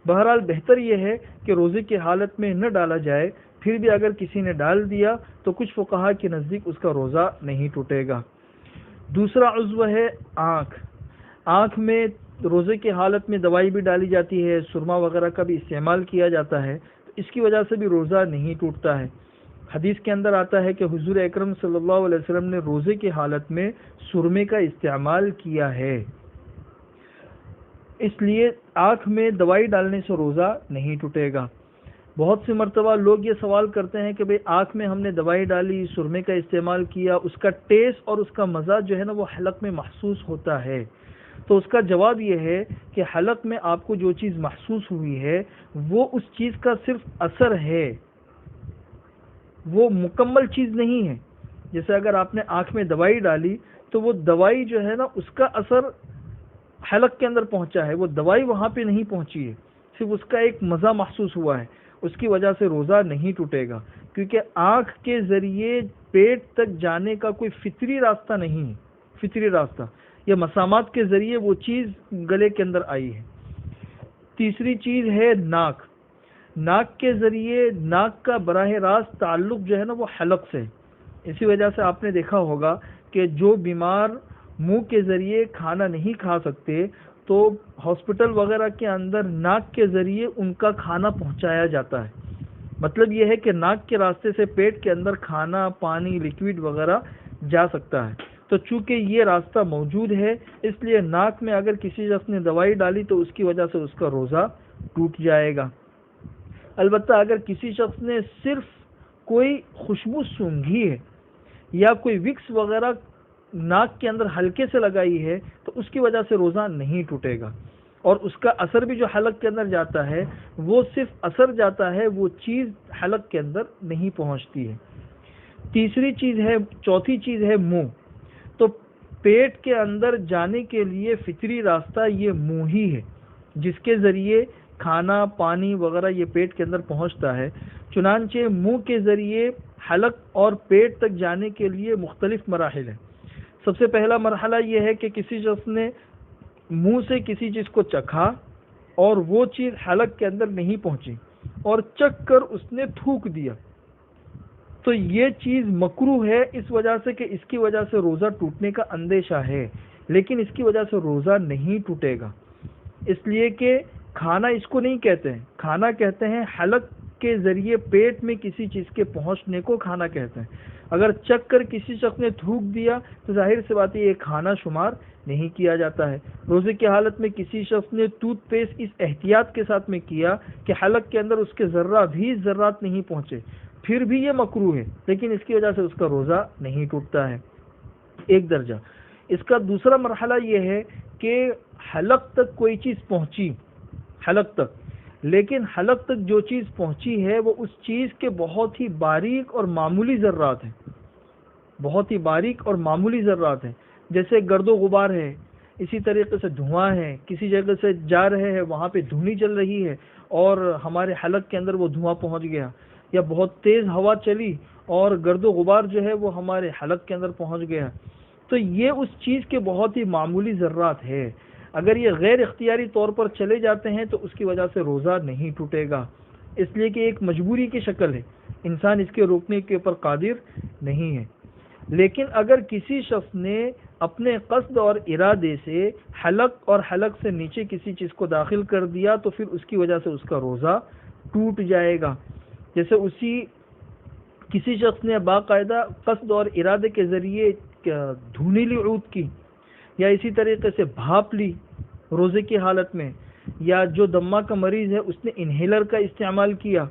بہرحال بہتر یہ ہے کہ روزے کی حالت میں نہ ڈالا جائے، پھر بھی اگر کسی نے ڈال دیا تو کچھ فقہا کے نزدیک اس کا روزہ نہیں ٹوٹے گا۔ دوسرا عضو ہے آنکھ۔ آنکھ میں روزے کی حالت میں دوائی بھی ڈالی جاتی ہے، سرما وغیرہ کا بھی استعمال کیا جاتا ہے، تو اس کی وجہ سے بھی روزہ نہیں ٹوٹتا ہے۔ حدیث کے اندر آتا ہے کہ حضور اکرم صلی اللہ علیہ وسلم نے روزے کی حالت میں سرمے کا استعمال کیا ہے، اس لیے آنکھ میں دوائی ڈالنے سے روزہ نہیں ٹوٹے گا۔ بہت سی مرتبہ لوگ یہ سوال کرتے ہیں کہ بھئی آنکھ میں ہم نے دوائی ڈالی، سرمے کا استعمال کیا، اس کا ٹیسٹ اور اس کا مزہ جو ہے نا وہ حلق میں محسوس ہوتا ہے، تو اس کا جواب یہ ہے کہ حلق میں آپ کو جو چیز محسوس ہوئی ہے وہ اس چیز کا صرف اثر ہے، وہ مکمل چیز نہیں ہے۔ جیسے اگر آپ نے آنکھ میں دوائی ڈالی تو وہ دوائی جو ہے نا اس کا اثر حلق کے اندر پہنچا ہے، وہ دوائی وہاں پہ نہیں پہنچی ہے، صرف اس کا ایک مزہ محسوس ہوا ہے، اس کی وجہ سے روزہ نہیں ٹوٹے گا، کیونکہ آنکھ کے ذریعے پیٹ تک جانے کا کوئی فطری راستہ نہیں ہے، فطری راستہ یا مسامات کے ذریعے وہ چیز گلے کے اندر آئی ہے۔ تیسری چیز ہے ناک۔ ناک کے ذریعے ناک کا براہ راست تعلق جو ہے نا وہ حلق سے، اسی وجہ سے آپ نے دیکھا ہوگا کہ جو بیمار منہ کے ذریعے کھانا نہیں کھا سکتے تو ہاسپٹل وغیرہ کے اندر ناک کے ذریعے ان کا کھانا پہنچایا جاتا ہے۔ مطلب یہ ہے کہ ناک کے راستے سے پیٹ کے اندر کھانا، پانی، لیکوڈ وغیرہ جا سکتا ہے، تو چونکہ یہ راستہ موجود ہے اس لیے ناک میں اگر کسی شخص نے دوائی ڈالی تو اس کی وجہ سے اس کا روزہ ٹوٹ جائے گا۔ البتہ اگر کسی شخص نے صرف کوئی خوشبو سونگھی ہے یا کوئی وکس وغیرہ ناک کے اندر ہلکے سے لگائی ہے تو اس کی وجہ سے روزہ نہیں ٹوٹے گا، اور اس کا اثر بھی جو حلق کے اندر جاتا ہے وہ صرف اثر جاتا ہے، وہ چیز حلق کے اندر نہیں پہنچتی ہے۔ چوتھی چیز ہے منہ۔ تو پیٹ کے اندر جانے کے لیے فطری راستہ یہ منہ ہی ہے، جس کے ذریعے کھانا، پانی وغیرہ یہ پیٹ کے اندر پہنچتا ہے۔ چنانچہ منہ کے ذریعے حلق اور پیٹ تک جانے کے لیے مختلف مراحل ہیں۔ سب سے پہلا مرحلہ یہ ہے کہ کسی شخص نے منہ سے کسی چیز کو چکھا اور وہ چیز حلق کے اندر نہیں پہنچی اور چکھ کر اس نے تھوک دیا، تو یہ چیز مکروہ ہے اس وجہ سے کہ اس کی وجہ سے روزہ ٹوٹنے کا اندیشہ ہے، لیکن اس کی وجہ سے روزہ نہیں ٹوٹے گا، اس لیے کہ کھانا اس کو نہیں کہتے ہیں، کھانا کہتے ہیں حلق کے ذریعے پیٹ میں کسی چیز کے پہنچنے کو کھانا کہتے ہیں۔ اگر چکھ کر کسی شخص نے تھوک دیا تو ظاہر سی بات ہے یہ کھانا شمار نہیں کیا جاتا ہے۔ روزے کی حالت میں کسی شخص نے ٹوتھ پیسٹ اس احتیاط کے ساتھ میں کیا کہ حلق کے اندر اس کے ذرہ بھی ذرات نہیں پہنچے، پھر بھی یہ مکروہ ہے، لیکن اس کی وجہ سے اس کا روزہ نہیں ٹوٹتا ہے۔ ایک درجہ۔ اس کا دوسرا مرحلہ یہ ہے کہ حلق تک کوئی چیز پہنچی، حلق تک، لیکن حلق تک جو چیز پہنچی ہے وہ اس چیز کے بہت ہی باریک اور معمولی ذرات ہیں، بہت ہی باریک اور معمولی ذرات ہیں، جیسے گرد و غبار ہے، اسی طریقے سے دھواں ہے، کسی جگہ سے جا رہے ہیں وہاں پہ دھونی چل رہی ہے اور ہمارے حلق کے اندر وہ دھواں پہنچ گیا، یا بہت تیز ہوا چلی اور گرد و غبار جو ہے وہ ہمارے حلق کے اندر پہنچ گیا، تو یہ اس چیز کے بہت ہی معمولی ذرات ہے۔ اگر یہ غیر اختیاری طور پر چلے جاتے ہیں تو اس کی وجہ سے روزہ نہیں ٹوٹے گا، اس لیے کہ ایک مجبوری کی شکل ہے، انسان اس کے روکنے کے اوپر قادر نہیں ہے۔ لیکن اگر کسی شخص نے اپنے قصد اور ارادے سے حلق اور حلق سے نیچے کسی چیز کو داخل کر دیا تو پھر اس کی وجہ سے اس کا روزہ ٹوٹ جائے گا۔ جیسے کسی شخص نے باقاعدہ قصد اور ارادے کے ذریعے دھونیلی عود کی، یا اسی طریقے سے بھاپ لی روزے کی حالت میں، یا جو دمہ کا مریض ہے اس نے انہیلر کا استعمال کیا،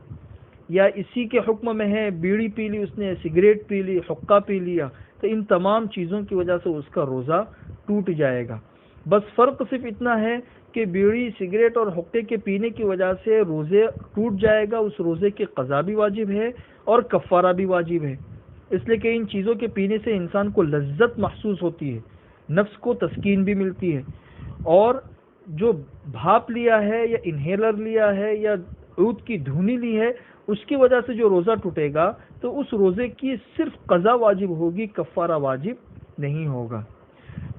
یا اسی کے حکم میں ہے بیڑی پی لی، اس نے سگریٹ پی لی، حقہ پی لیا، تو ان تمام چیزوں کی وجہ سے اس کا روزہ ٹوٹ جائے گا۔ بس فرق صرف اتنا ہے کے بیڑی سگریٹ اور حقے کے پینے کی وجہ سے روزے ٹوٹ جائے گا، اس روزے کی قضا بھی واجب ہے اور کفارہ بھی واجب ہے، اس لیے کہ ان چیزوں کے پینے سے انسان کو لذت محسوس ہوتی ہے، نفس کو تسکین بھی ملتی ہے، اور جو بھاپ لیا ہے یا انہیلر لیا ہے یا عود کی دھونی لی ہے اس کی وجہ سے جو روزہ ٹوٹے گا تو اس روزے کی صرف قضا واجب ہوگی، کفارہ واجب نہیں ہوگا۔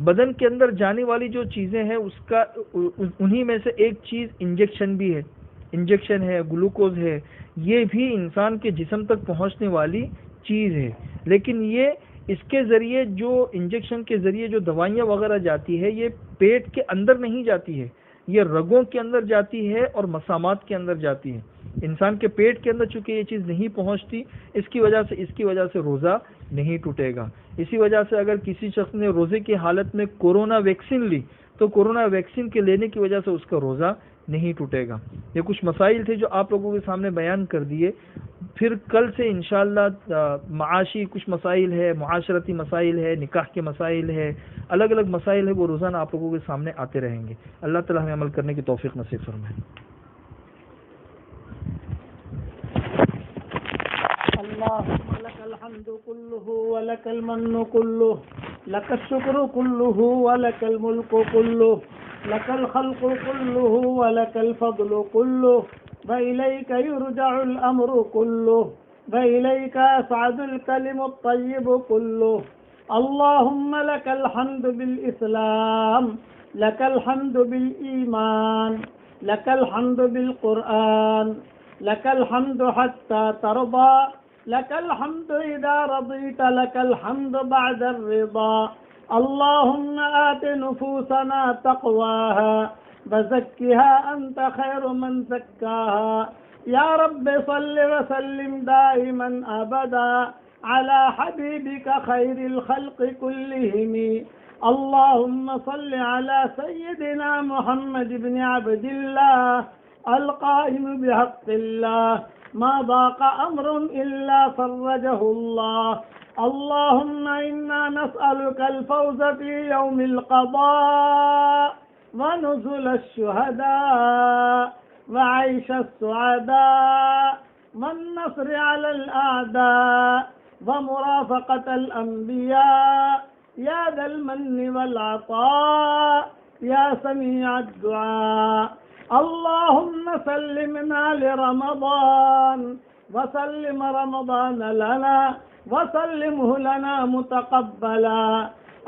بدن کے اندر جانے والی جو چیزیں ہیں انہی میں سے ایک چیز انجیکشن بھی ہے، انجیکشن ہے، گلوکوز ہے، یہ بھی انسان کے جسم تک پہنچنے والی چیز ہے، لیکن یہ اس کے ذریعے جو انجیکشن کے ذریعے جو دوائیاں وغیرہ جاتی ہے یہ پیٹ کے اندر نہیں جاتی ہے، یہ رگوں کے اندر جاتی ہے اور مسامات کے اندر جاتی ہے۔ انسان کے پیٹ کے اندر چونکہ یہ چیز نہیں پہنچتی، اس کی وجہ سے روزہ نہیں ٹوٹے گا۔ اسی وجہ سے اگر کسی شخص نے روزے کی حالت میں کورونا ویکسین لی تو کورونا ویکسین کے لینے کی وجہ سے اس کا روزہ نہیں ٹوٹے گا۔ یہ کچھ مسائل تھے جو آپ لوگوں کے سامنے بیان کر دیے۔ پھر کل سے انشاءاللہ معاشی کچھ مسائل ہے، معاشرتی مسائل ہے، نکاح کے مسائل ہے، الگ الگ مسائل ہے، وہ روزانہ آپ لوگوں کے سامنے آتے رہیں گے۔ اللہ تعالیٰ ہمیں عمل کرنے کی توفیق نصیب فرمائے۔ اللهم لك الحمد كله ولك المن كله، لك الشكر كله ولك الملك كله، لك الخلق كله ولك الفضل كله، وإليك يرجع الأمر كله، وإليك يصعد الكلم الطيب كله۔ اللهم لك الحمد بالإسلام، لك الحمد بالإيمان، لك الحمد بالقرآن، لك الحمد حتى ترضى، لك الحمد إذا رضيت، لك الحمد بعد الرضا۔ اللهم آت نفوسنا تقواها وزكها أنت خير من زكاها۔ يا رب صل وسلم دائما أبدا على حبيبك خير الخلق كلهم۔ اللهم صل على سيدنا محمد بن عبد الله القائم بحق الله، ما ضاق أمر إلا فرجه الله۔ اللهم إنا نسألك الفوز في يوم القضاء ونزل الشهداء وعيش السعداء والنصر على الأعداء ومرافقة الأنبياء يا ذا المن والعطاء يا سميع الدعاء۔ اللهم سلمنا لرمضان وسلم رمضان لنا وسلمه لنا متقبلا۔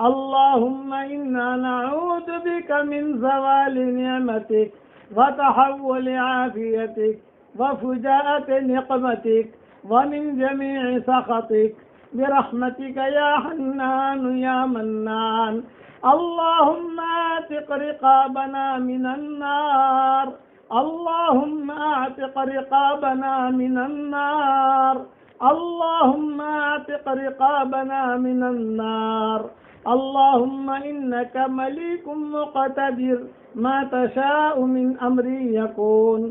اللهم إنا نعوذ بك من زوال نعمتك وتحول عافيتك وفجاءة نقمتك ومن جميع سخطك برحمتك يا حنان يا منان۔ اللهم اعتق رقابنا من النار، اللهم اعتق رقابنا من النار، اللهم اعتق رقابنا من النار۔ اللهم إنك مليك مقتدر، ما تشاء من أمري يكون۔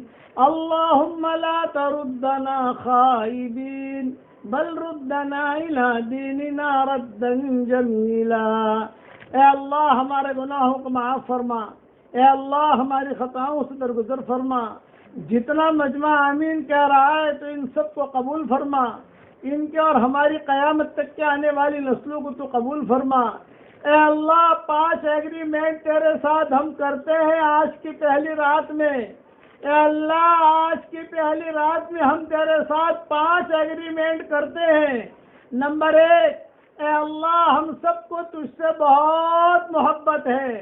اللهم لا تردنا خائبين بل ردنا إلى ديننا ردا جميلا۔ اے اللہ ہمارے گناہوں کو معاف فرما، اے اللہ ہماری خطاؤں سے درگزر فرما۔ جتنا مجمع آمین کہہ رہا ہے تو ان سب کو قبول فرما، ان کے اور ہماری قیامت تک کے آنے والی نسلوں کو تو قبول فرما۔ اے اللہ 5 ایگریمنٹ تیرے ساتھ ہم کرتے ہیں آج کی پہلی رات میں۔ اے اللہ آج کی پہلی رات میں ہم تیرے ساتھ 5 ایگریمنٹ کرتے ہیں۔ نمبر 1، اے اللہ ہم سب کو تجھ سے بہت محبت ہے۔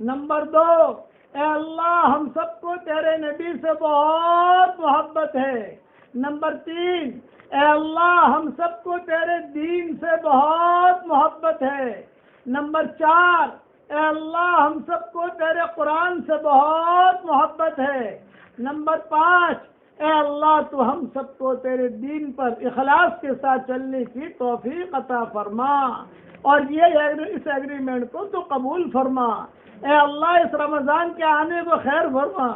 نمبر 2، اے اللہ ہم سب کو تیرے نبی سے بہت محبت ہے۔ نمبر 3، اے اللہ ہم سب کو تیرے دین سے بہت محبت ہے۔ نمبر 4، اے اللہ ہم سب کو تیرے قرآن سے بہت محبت ہے۔ نمبر 5، اے اللہ تو ہم سب کو تیرے دین پر اخلاص کے ساتھ چلنے کی توفیق عطا فرما، اور اس ایگریمنٹ کو تو قبول فرما۔ اے اللہ اس رمضان کے آنے کو خیر فرما،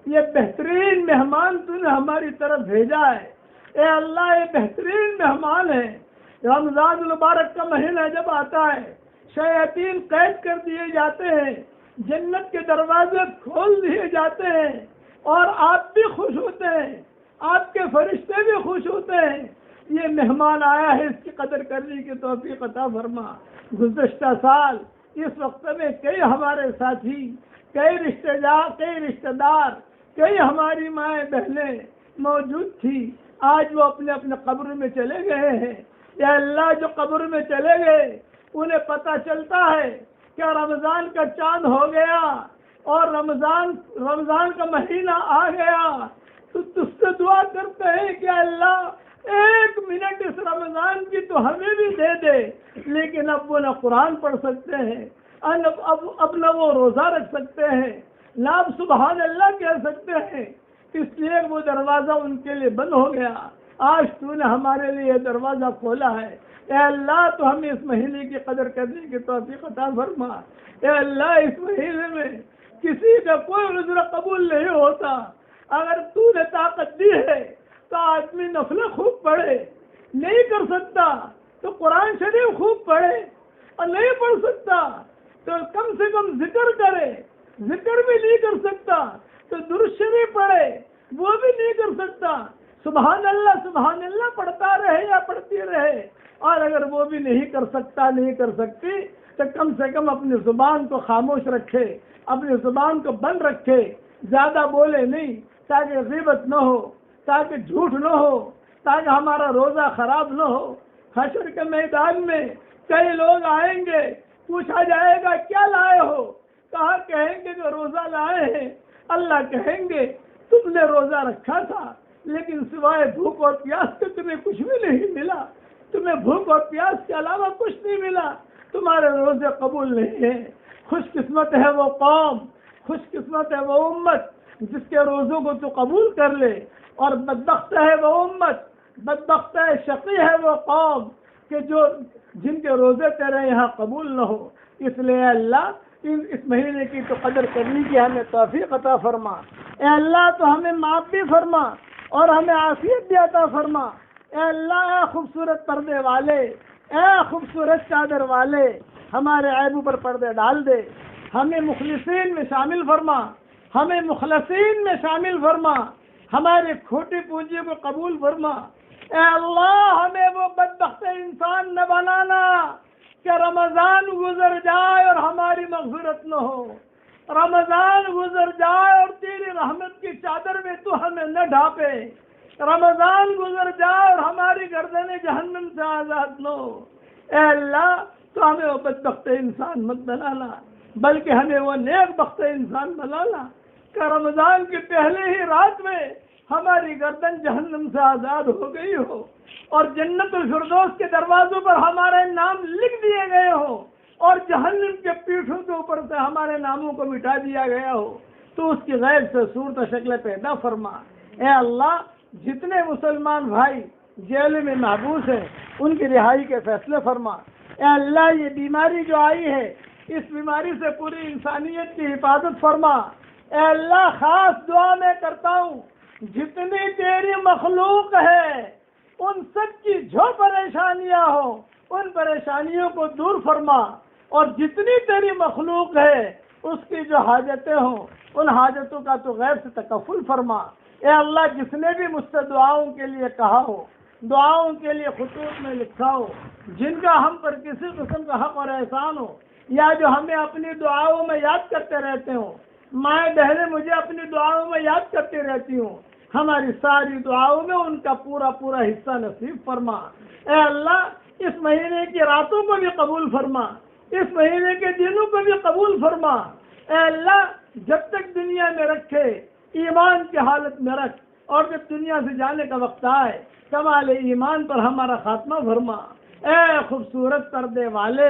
یہ بہترین مہمان تو نے ہماری طرف بھیجا ہے۔ اے اللہ یہ بہترین مہمان ہے۔ رمضان المبارک کا مہینہ جب آتا ہے شیاطین قید کر دیے جاتے ہیں، جنت کے دروازے کھول دیے جاتے ہیں اور آپ بھی خوش ہوتے ہیں، آپ کے فرشتے بھی خوش ہوتے ہیں، یہ مہمان آیا ہے، اس کی قدر کرنے کی توفیق عطا فرما۔ گزشتہ سال اس وقت میں کئی ہمارے ساتھی، کئی رشتہ دار، کئی ہماری مائیں بہنیں موجود تھی، آج وہ اپنے اپنے قبر میں چلے گئے ہیں۔ یا اللہ، جو قبر میں چلے گئے انہیں پتہ چلتا ہے کہ رمضان کا چاند ہو گیا اور رمضان کا مہینہ آ گیا، تو تجھ سے دعا کرتے ہیں کہ اللہ 1 منٹ اس رمضان کی تو ہمیں بھی دے دے، لیکن اب وہ نہ قرآن پڑھ سکتے ہیں، اب نہ وہ روزہ رکھ سکتے ہیں، نہ اب سبحان اللہ کہہ سکتے ہیں، اس لیے وہ دروازہ ان کے لیے بند ہو گیا۔ آج تو نے ہمارے لیے یہ دروازہ کھولا ہے، اے اللہ تو ہمیں اس مہینے کی قدر کرنے کی توفیق عطا فرما۔ اے اللہ، اس مہینے میں کسی کا کوئی عذر قبول نہیں ہوتا، اگر تو نے طاقت دی ہے تو آدمی نفلیں خوب پڑھے، نہیں کر سکتا تو قرآن شریف خوب پڑھے، اور نہیں پڑھ سکتا تو کم سے کم ذکر کرے، ذکر بھی نہیں کر سکتا تو درود شریف پڑھے، وہ بھی نہیں کر سکتا، سبحان اللہ پڑھتا رہے یا پڑھتی رہے، اور اگر وہ بھی نہیں کر سکتا، نہیں کر سکتی، تو کم سے کم اپنی زبان کو خاموش رکھے، اپنی زبان کو بند رکھے، زیادہ بولے نہیں، تاکہ غیبت نہ ہو، تاکہ جھوٹ نہ ہو، تاکہ ہمارا روزہ خراب نہ ہو۔ حشر کے میدان میں کئی لوگ آئیں گے، پوچھا جائے گا کیا لائے ہو، کہاں کہیں گے کہ روزہ لائے ہیں، اللہ کہیں گے تم نے روزہ رکھا تھا لیکن سوائے بھوک اور پیاس کے تمہیں کچھ بھی نہیں ملا، تمہیں بھوک اور پیاس کے علاوہ کچھ نہیں ملا، تمہارے روزے قبول نہیں ہیں۔ خوش قسمت ہے وہ قوم، خوش قسمت ہے وہ امت جس کے روزوں کو تو قبول کر لے، اور بدبخت ہے وہ امت، بدبخت ہے، شقی ہے وہ قوم کہ جن کے روزے تیرے یہاں قبول نہ ہو۔ اس لیے اللہ اس مہینے کی تو قدر کرنے کی ہمیں توفیق عطا فرما۔ اے اللہ تو ہمیں معاف بھی فرما اور ہمیں عافیت بھی عطا فرما۔ اے اللہ، اے خوبصورت پردے والے، اے خوبصورت چادر والے، ہمارے عیبوں پر پردے ڈال دے، ہمیں مخلصین میں شامل فرما، ہمیں مخلصین میں شامل فرما، ہماری کھوٹی پونجی کو قبول فرما۔ اے اللہ، ہمیں وہ بدبخت انسان نہ بنانا کہ رمضان گزر جائے اور ہماری مغفرت نہ ہو، رمضان گزر جائے اور تیری رحمت کی چادر میں تو ہمیں نہ ڈھانپے، رمضان گزر جائے اور ہماری گردنیں جہنم سے آزاد نہ ہو۔ اے اللہ، تو ہمیں وہ بدبخت انسان مت بنانا، بلکہ ہمیں وہ نیک بخت انسان بنانا کہ رمضان کی پہلے ہی رات میں ہماری گردن جہنم سے آزاد ہو گئی ہو اور جنت الفردوس کے دروازوں پر ہمارے نام لکھ دیے گئے ہوں اور جہنم کے پیٹھوں کے اوپر سے ہمارے ناموں کو مٹا دیا گیا ہو، تو اس کی غیر سے صورت و شکل پیدا فرما۔ اے اللہ، جتنے مسلمان بھائی جیل میں محبوس ہیں ان کی رہائی کے فیصلے فرما۔ اے اللہ، یہ بیماری جو آئی ہے اس بیماری سے پوری انسانیت کی حفاظت فرما۔ اے اللہ، خاص دعا میں کرتا ہوں جتنی تیری مخلوق ہے ان سب کی جو پریشانیاں ہوں ان پریشانیوں کو دور فرما، اور جتنی تیری مخلوق ہے اس کی جو حاجتیں ہوں ان حاجتوں کا تو غیر سے تکفل فرما۔ اے اللہ، جس نے بھی مجھ سے دعاؤں کے لیے کہا ہو، دعاؤں کے لیے خطوط میں لکھا ہو، جن کا ہم پر کسی قسم کا حق اور احسان ہو، یا جو ہمیں اپنی دعاؤں میں یاد کرتے رہتے ہوں، مائیں بہنیں مجھے اپنی دعاؤں میں یاد کرتی رہتی ہوں، ہماری ساری دعاؤں میں ان کا پورا حصہ نصیب فرما۔ اے اللہ، اس مہینے کی راتوں کو بھی قبول فرما، اس مہینے کے دنوں کو بھی قبول فرما۔ اے اللہ، جب تک دنیا میں رکھے ایمان کی حالت میں رکھ، اور جب دنیا سے جانے کا وقت آئے کمال ایمان پر ہمارا خاتمہ فرما۔ اے خوبصورت پردے والے،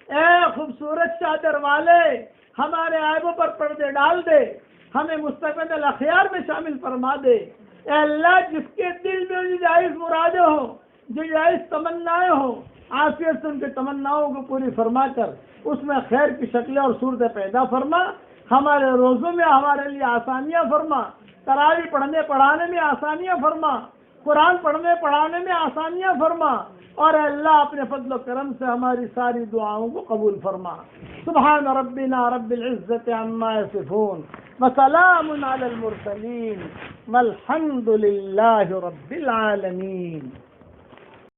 اے خوبصورت چادر والے، ہمارے عیبوں پر پردے ڈال دے، ہمیں مستقبل الاخیار میں شامل فرما دے۔ اے اللہ، جس کے دل میں جو جائز مرادیں ہوں، جو جائز تمنائیں ہوں، عافیت سے ان کے تمناؤں کو پوری فرما کر اس میں خیر کی شکلیں اور صورتیں پیدا فرما۔ ہمارے روزوں میں ہمارے لیے آسانیاں فرما، تراویح پڑھنے پڑھانے میں آسانیاں فرما، قرآن پڑھنے پڑھانے میں آسانیاں فرما، اور اے اللہ اپنے فضل و کرم سے ہماری ساری دعاؤں کو قبول فرما۔ سبحان ربنا رب العزت عما یصفون وسلام علی المرسلین والحمد للہ رب العالمین۔